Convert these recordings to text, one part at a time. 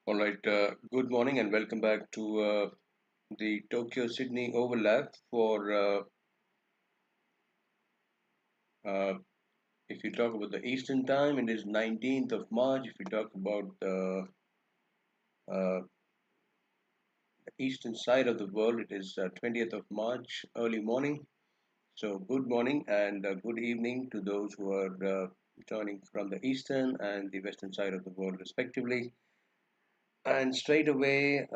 All right, good morning and welcome back to the Tokyo Sydney overlap for uh, if you talk about the Eastern time, it is 19th of March. If you talk about the uh, eastern side of the world, it is 20th of March, early morning. So, good morning and good evening to those who are joining from the eastern and the western side of the world, respectively. And straight away,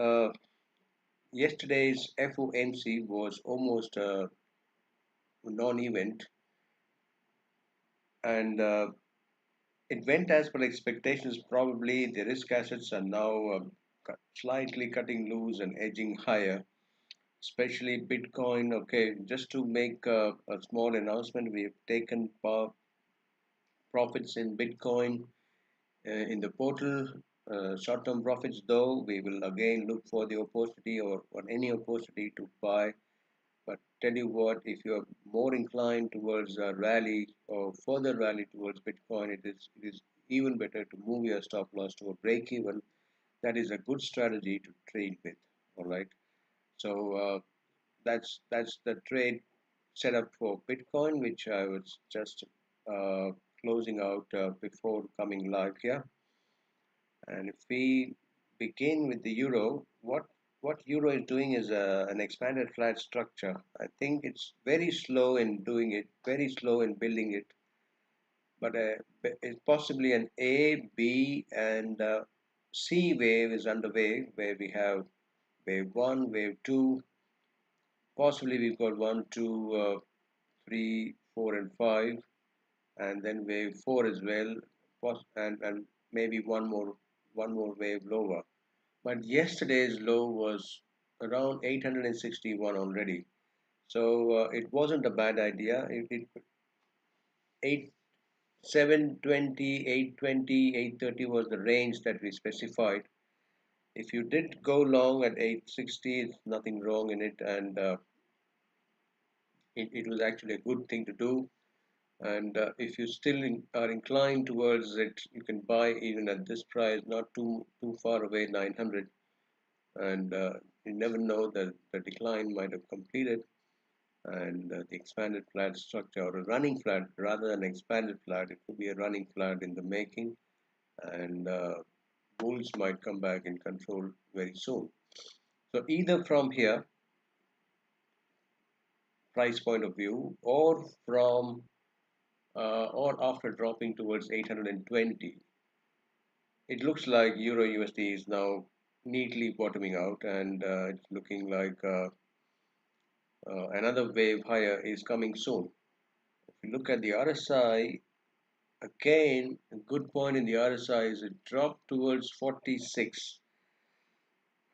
yesterday's FOMC was almost a non-event, and it went as per expectations. Probably the risk assets are now slightly cutting loose and edging higher, especially Bitcoin. Okay, just to make a small announcement, we have taken profits in Bitcoin in the portal. Short-term profits, though, we will again look for the opportunity or any opportunity to buy. But tell you what, if you're more inclined towards a rally or further rally towards Bitcoin, it is even better to move your stop loss to a break even. That is a good strategy to trade with. All right. So that's the trade setup for Bitcoin, which I was just uh, closing out before coming live here. And if we begin with the euro, what euro is doing is an expanded flat structure. I think it's very slow in doing it, very slow in building it, but it's possibly an A, B, and C wave is underway, where we have wave one, wave two. Possibly we've got one, two, three, four, and five, and then wave four as well, and maybe one more wave lower. But yesterday's low was around 861 already. So it wasn't a bad idea. 8 720, 820, 830 was the range that we specified. If you did go long at 860, it's nothing wrong in it, and it was actually a good thing to do. And if you still are inclined towards it, you can buy even at this price, not too far away, 900. And you never know that the decline might have completed, and the expanded flat structure, or a running flat rather than expanded flat, it could be a running flat in the making, and bulls might come back in control very soon. So either from here price point of view, or from or after dropping towards 820, it looks like euro USD is now neatly bottoming out, and it's looking like another wave higher is coming soon. If you look at the RSI, again, a good point in the RSI is it dropped towards 46.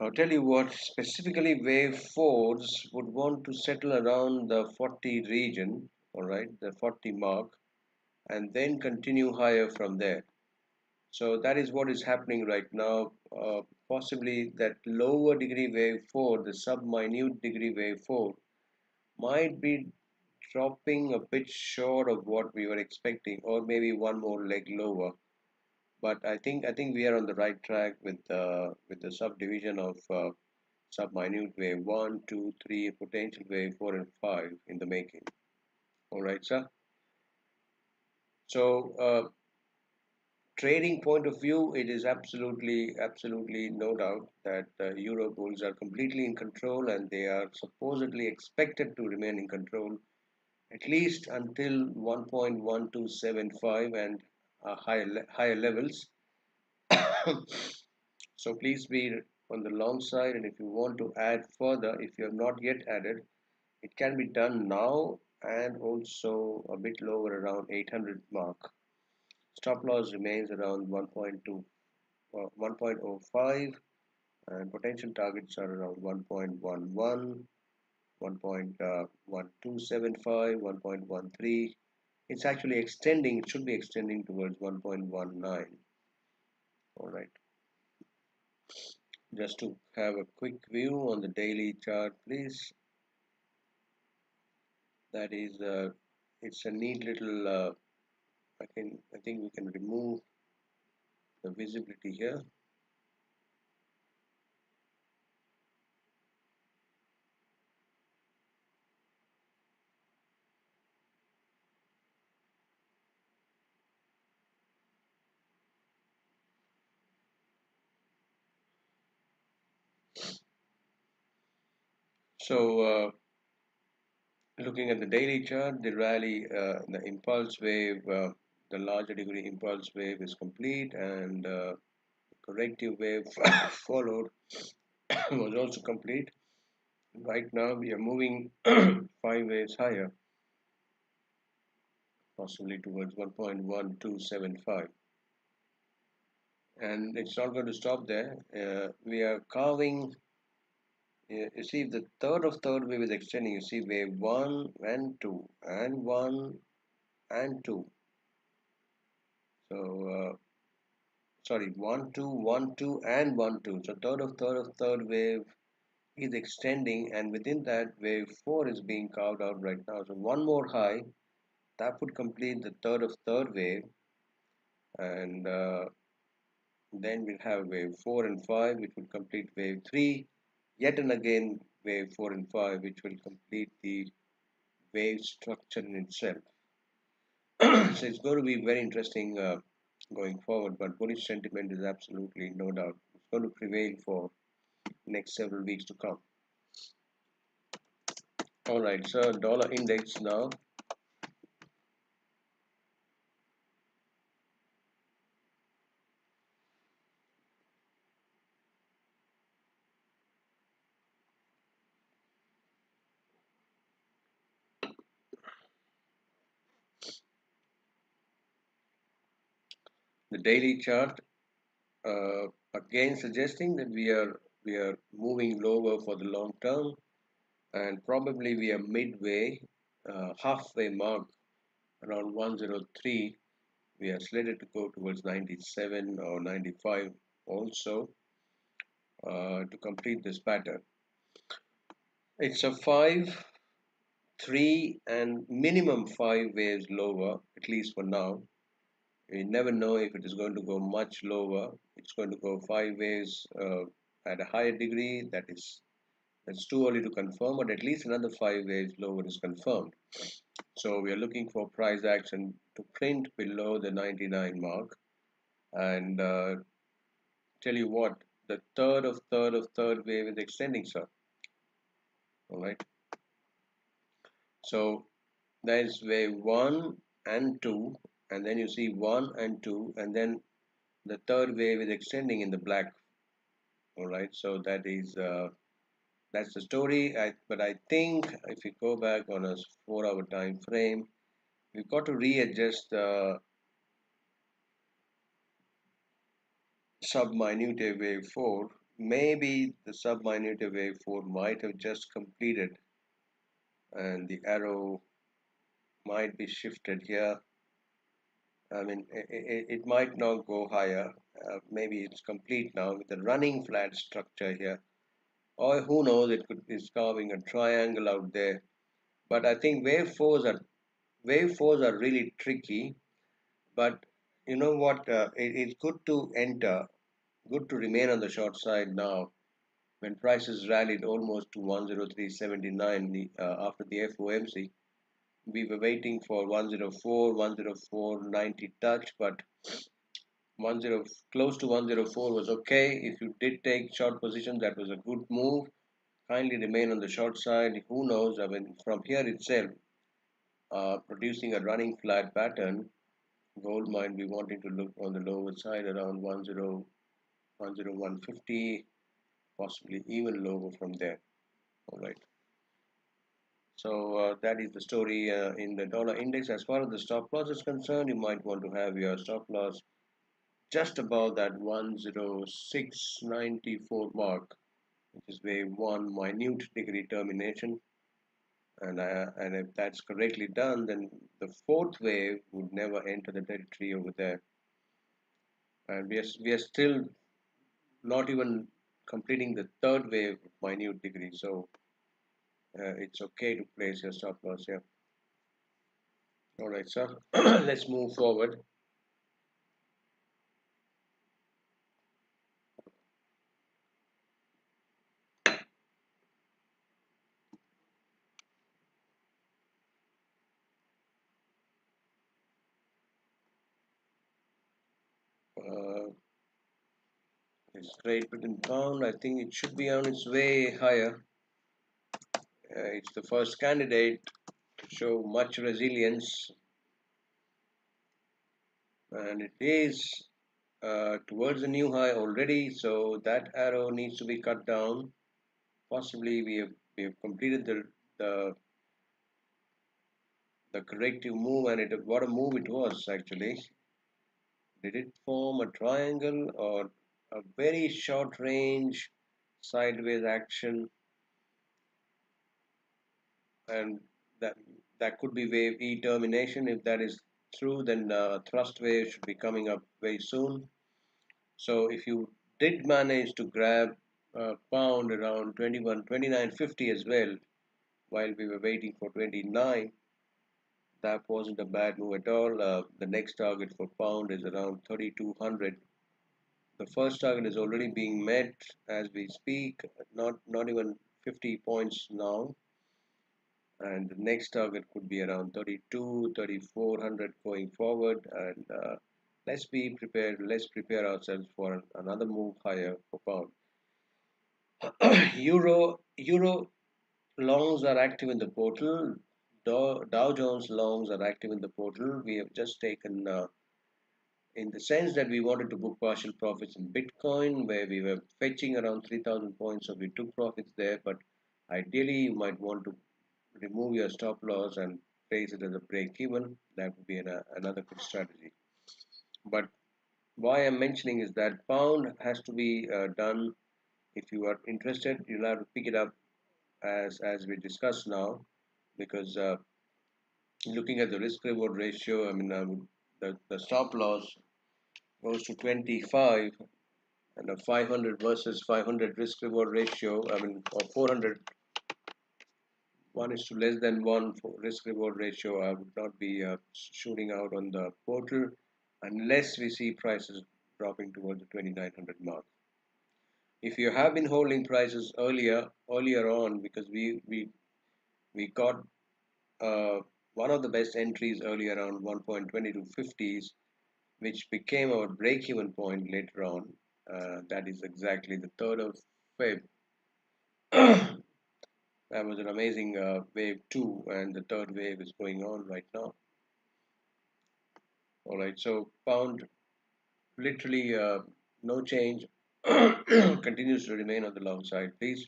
I'll tell you what, specifically wave 4s would want to settle around the 40 region, all right, the 40 mark, and then continue higher from there. So that is what is happening right now. Possibly that lower degree wave 4, the sub-minute degree wave 4, might be dropping a bit short of what we were expecting, or maybe one more leg lower. But I think we are on the right track with the subdivision of sub-minute wave 1, 2, 3, potential wave 4 and 5 in the making. All right, sir. So trading point of view, it is absolutely no doubt that Euro bulls are completely in control, and they are supposedly expected to remain in control at least until 1.1275 and higher levels. So please be on the long side, and if you want to add further, if you have not yet added, it can be done now, and also a bit lower around 800 mark. Stop loss remains around 1.05, and potential targets are around 1.11, 1.1275, 1.13. It's actually extending, it should be extending towards 1.19. All right. Just to have a quick view on the daily chart, please. That is, it's a neat little. I think we can remove the visibility here. Looking at the daily chart, the rally, the impulse wave, the larger degree impulse wave is complete, and corrective wave followed was also complete. Right now, we are moving 5 waves higher, possibly towards 1.1275. And it's not going to stop there. We are carving. You see, if the third wave is extending, you see wave 1 and 2, and 1 and 2. So, sorry, 1, 2, 1, 2, and 1, 2. So, third wave is extending, and within that, wave 4 is being carved out right now. So, one more high that would complete the third wave, and then we'll have wave 4 and 5, which will complete wave 3. Yet and again, wave 4 and 5, which will complete the wave structure in itself. So it's going to be very interesting going forward, but bullish sentiment is absolutely no doubt. It's going to prevail for next several weeks to come. All right, so dollar index now. The daily chart again suggesting that we are moving lower for the long term, and probably we are midway, halfway mark around 103. We are slated to go towards 97 or 95 also to complete this pattern. It's a 5, 3, and minimum 5 waves lower, at least for now. We never know if it is going to go much lower. It's going to go 5 waves at a higher degree. That's too early to confirm, but at least another 5 waves lower is confirmed. So we are looking for price action to print below the 99 mark, and tell you what, the third wave is extending, sir. All right. So there's wave 1 and 2, and then you see 1 and 2, and then the third wave is extending in the black. All right. So that's the story. But I think if you go back on a 4-hour time frame, we've got to readjust the sub-minute wave 4. Maybe the sub-minute wave 4 might have just completed, and the arrow might be shifted here. I mean, it might not go higher. Maybe it's complete now with a running flat structure here. Or who knows, it's carving a triangle out there. But I think wave fours are really tricky. But you know what? It's good to enter, good to remain on the short side now. When prices rallied almost to 103.79 after the FOMC, we were waiting for 104, 104.90 touch, but 10 close to 104 was okay. If you did take short position, that was a good move. Kindly remain on the short side. Who knows? I mean, from here itself, producing a running flat pattern, gold might be wanting to look on the lower side around 10150, possibly even lower from there. All right. So that is the story in the dollar index. As far as the stop loss is concerned, you might want to have your stop loss just above that 106.94 mark, which is wave 1 minute degree termination. And if that's correctly done, then the fourth wave would never enter the territory over there. And we are still not even completing the third wave minute degree. So it's okay to place your stop loss here. All right, sir. Let's move forward. Uh, it's Great Britain pound. I think it should be on its way higher. It's the first candidate to show much resilience, and it is towards a new high already. So that arrow needs to be cut down. Possibly we have completed the the corrective move, and what a move it was actually. Did it form a triangle or a very short range sideways action? And that that could be wave E termination. If that is true, then thrust wave should be coming up very soon. So if you did manage to grab pound around 29.50 as well while we were waiting for 29, that wasn't a bad move at all. The next target for pound is around 3200. The first target is already being met as we speak, not even 50 points now, and the next target could be around 32, 3400 going forward. And let's be prepared. Let's prepare ourselves for another move higher for pound. Euro longs are active in the portal. Dow Jones longs are active in the portal. We have just taken in the sense that we wanted to book partial profits in Bitcoin, where we were fetching around 3,000 points, so we took profits there. But ideally, you might want to remove your stop loss and place it as a break even. That would be another good strategy. But why I'm mentioning is that pound has to be done. If you are interested, you'll have to pick it up as we discussed now, because looking at the risk reward ratio, I mean, the stop loss goes to 25, and a 500 versus 500 risk reward ratio, I mean, or 400, 1 is to less than 1 for risk reward ratio. I would not be shooting out on the portal unless we see prices dropping towards the 2900 mark. If you have been holding prices earlier on, because we got one of the best entries earlier around 1.2250s, which became our break-even point later on. That is exactly the 3rd of Feb. That was an amazing wave 2, and the third wave is going on right now. All right, so pound literally no change, continues to remain on the long side, please.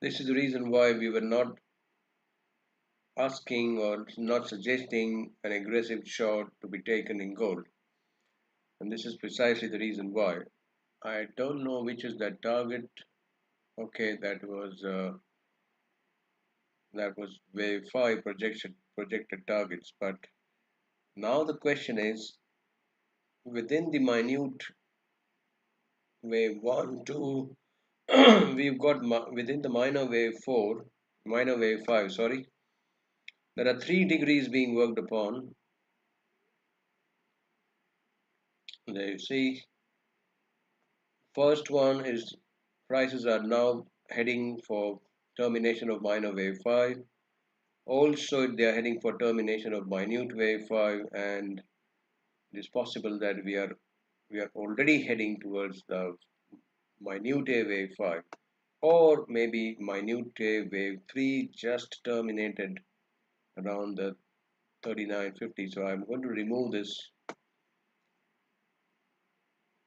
This is the reason why we were not asking or not suggesting an aggressive short to be taken in gold. And this is precisely the reason why. I don't know which is that target. Okay, that was wave 5 projected targets. But now the question is, within the minute wave 1, 2, we've got within the minor wave 5, sorry, there are 3 degrees being worked upon. There you see, first one is prices are now heading for termination of minor wave 5. Also, they are heading for termination of minute wave 5, and it is possible that we are already heading towards the minute wave 5, or maybe minute wave 3 just terminated around the 39.50. So I'm going to remove this,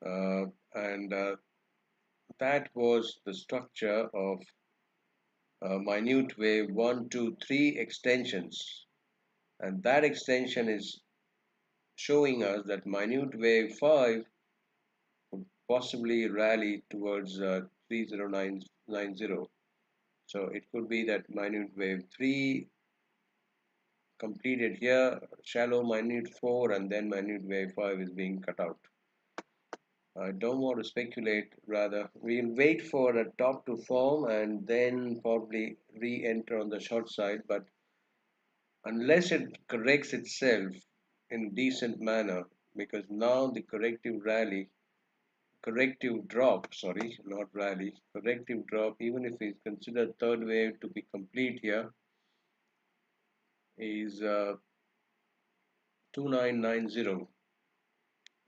and that was the structure of minute wave 1, 2, 3 extensions, and that extension is showing us that minute wave 5 could possibly rally towards 30990. So it could be that minute wave 3 completed here, shallow minute 4, and then minute wave 5 is being cut out. I don't want to speculate, rather we'll wait for a top to form and then probably re-enter on the short side. But unless it corrects itself in decent manner, because now the corrective drop, sorry, not rally, corrective drop, even if we consider third wave to be complete here, is 2990.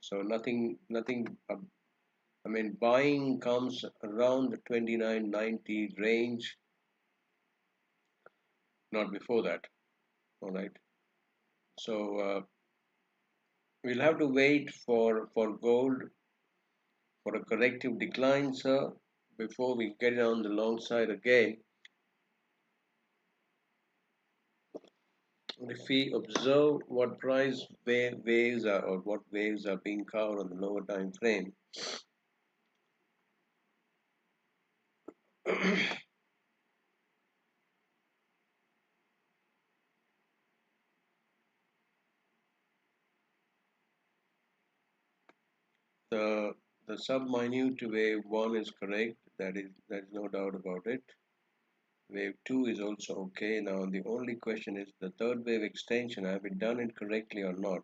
So nothing. I mean, buying comes around the 29.90 range, not before that. All right. So we'll have to wait for gold for a corrective decline, sir, before we get it on the long side again. If we observe what price waves are or what waves are being covered on the lower time frame, the the sub-minute wave 1 is correct. There's no doubt about it. Wave 2 is also okay. Now the only question is the third wave extension. Have we done it correctly or not?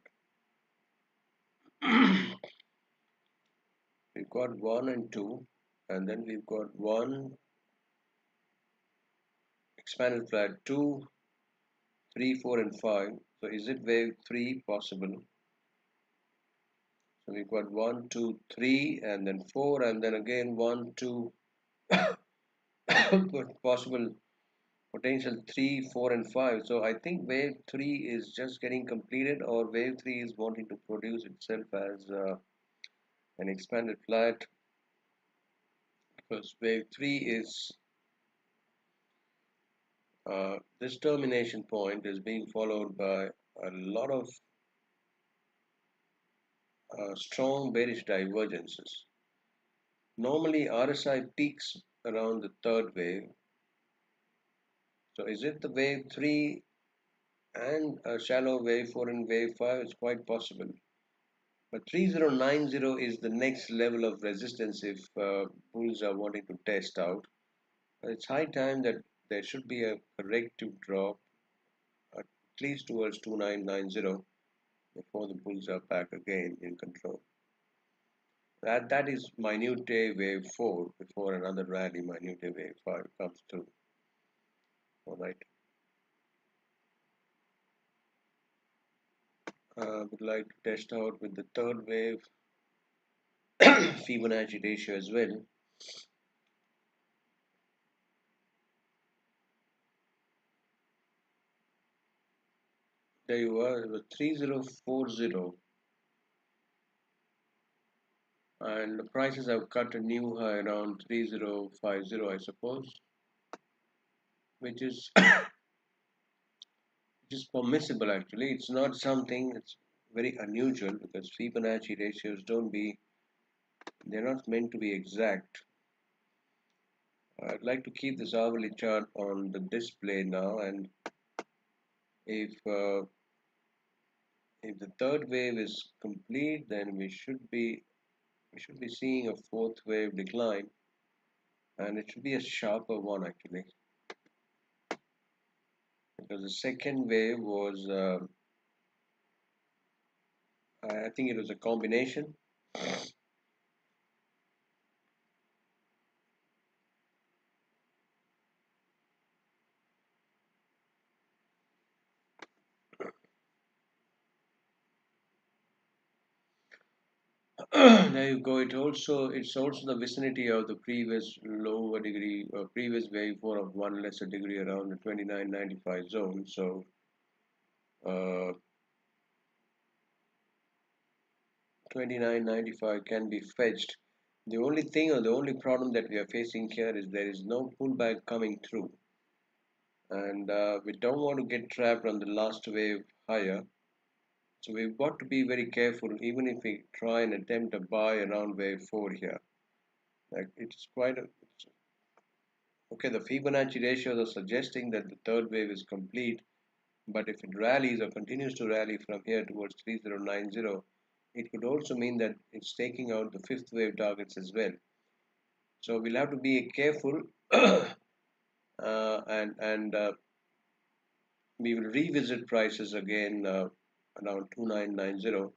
We've got 1 and 2, and then we've got 1 expanded flat 2, 3, 4, and 5. So is it wave 3 possible? So we've got 1, 2, 3, and then 4, and then again 1, 2, possible potential 3, 4, and 5. So I think wave 3 is just getting completed, or wave 3 is wanting to produce itself as an expanded flat, because wave 3 is this termination point is being followed by a lot of strong bearish divergences. Normally RSI peaks around the third wave. So is it the wave 3 and a shallow wave 4 and wave 5? It's quite possible. But 3090 is the next level of resistance if bulls are wanting to test out. It's high time that there should be a corrective drop at least towards 2990 before the bulls are back again in control. That is minute wave 4 before another rally minute wave 5 comes through. All right. Would like to test out with the third wave Fibonacci ratio as well. There you are, it was 3040, and the prices have cut a new high around 3050, I suppose, which is which is permissible actually. It's not something that's very unusual, because Fibonacci ratios they're not meant to be exact. I'd like to keep this hourly chart on the display now, and if if the third wave is complete, then we should be seeing a fourth wave decline, and it should be a sharper one actually, because the second wave was I think it was a combination. There you go. It's also the vicinity of the previous lower degree, previous wave 4 of one lesser degree around the 2995 zone. So 2995 can be fetched. The only thing, or the only problem that we are facing here, is there is no pullback coming through, and we don't want to get trapped on the last wave higher. So we've got to be very careful, even if we try and attempt a buy around wave 4 here. Like okay, the Fibonacci ratios are suggesting that the third wave is complete, but if it rallies or continues to rally from here towards 3090, it could also mean that it's taking out the fifth wave targets as well. So we'll have to be careful, and we will revisit prices again around 2990.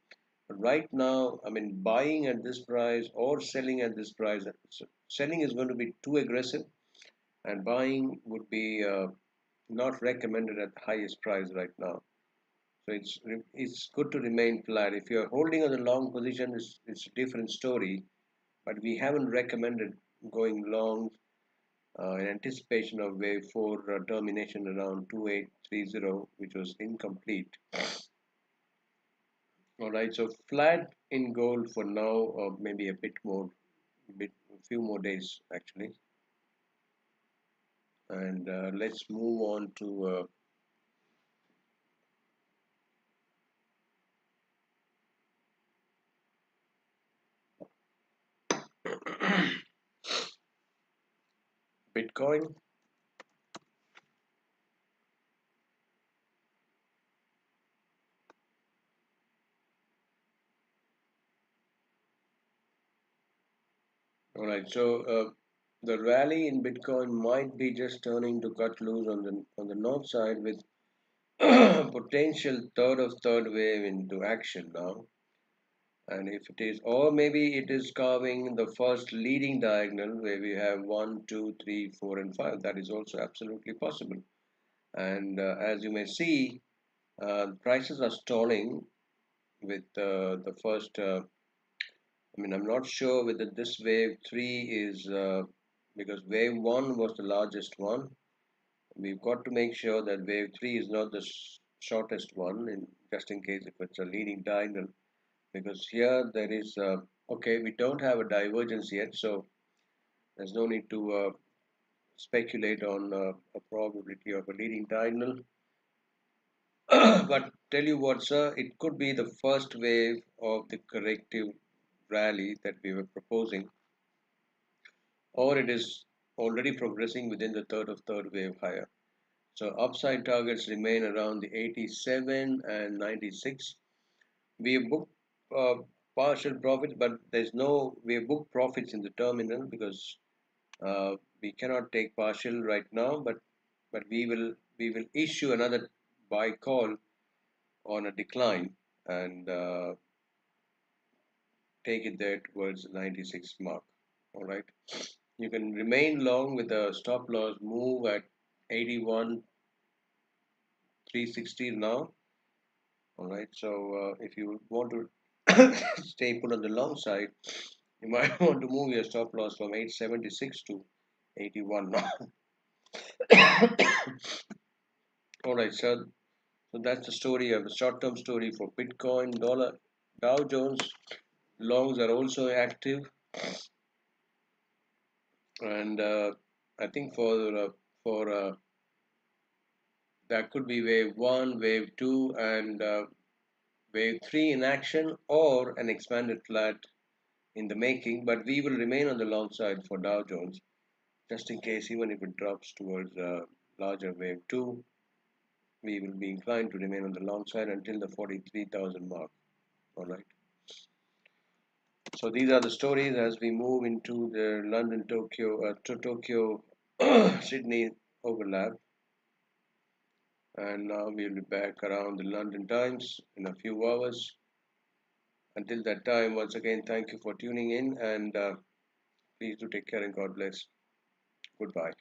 But right now, I mean, buying at this price or selling at this price, selling is going to be too aggressive, and buying would be not recommended at the highest price right now. So it's good to remain flat. If you're holding on the long position, it's a different story. But we haven't recommended going long in anticipation of wave 4 termination around 2830, which was incomplete. All right, so flat in gold for now, or maybe a bit more, a few more days actually. And let's move on to Bitcoin. All right, so the rally in Bitcoin might be just turning to cut loose on the north side with potential third wave into action now. And if it is, or maybe it is carving the first leading diagonal where we have 1, 2, 3, 4, and 5. That is also absolutely possible. And as you may see, prices are stalling with the first. I mean, I'm not sure whether this wave 3 is because wave 1 was the largest one. We've got to make sure that wave 3 is not the shortest one, just in case if it's a leading diagonal. Because here there is, okay, we don't have a divergence yet, so there's no need to speculate on a probability of a leading diagonal. But tell you what, sir, it could be the first wave of the corrective rally that we were proposing, or it is already progressing within the third wave higher. So upside targets remain around the 87 and 96. We have booked uh, partial profits, but we have booked profits in the terminal because we cannot take partial right now, but we will issue another buy call on a decline and take it there towards the 96 mark. All right. You can remain long with a stop loss move at 81 360 now. All right. So if you want to stay put on the long side, you might want to move your stop loss from 876 to 81 now. All right, sir. So that's the story of the short-term story for Bitcoin, dollar, Dow Jones. Longs are also active, and I think for that could be wave one, wave two, and wave three in action, or an expanded flat in the making. But we will remain on the long side for Dow Jones, just in case, even if it drops towards larger wave two, we will be inclined to remain on the long side until the 43,000 mark. All right. So these are the stories as we move into the London, Tokyo, to Tokyo, Sydney overlap. And now we'll be back around the London times in a few hours. Until that time, once again, thank you for tuning in and please do take care and God bless. Goodbye.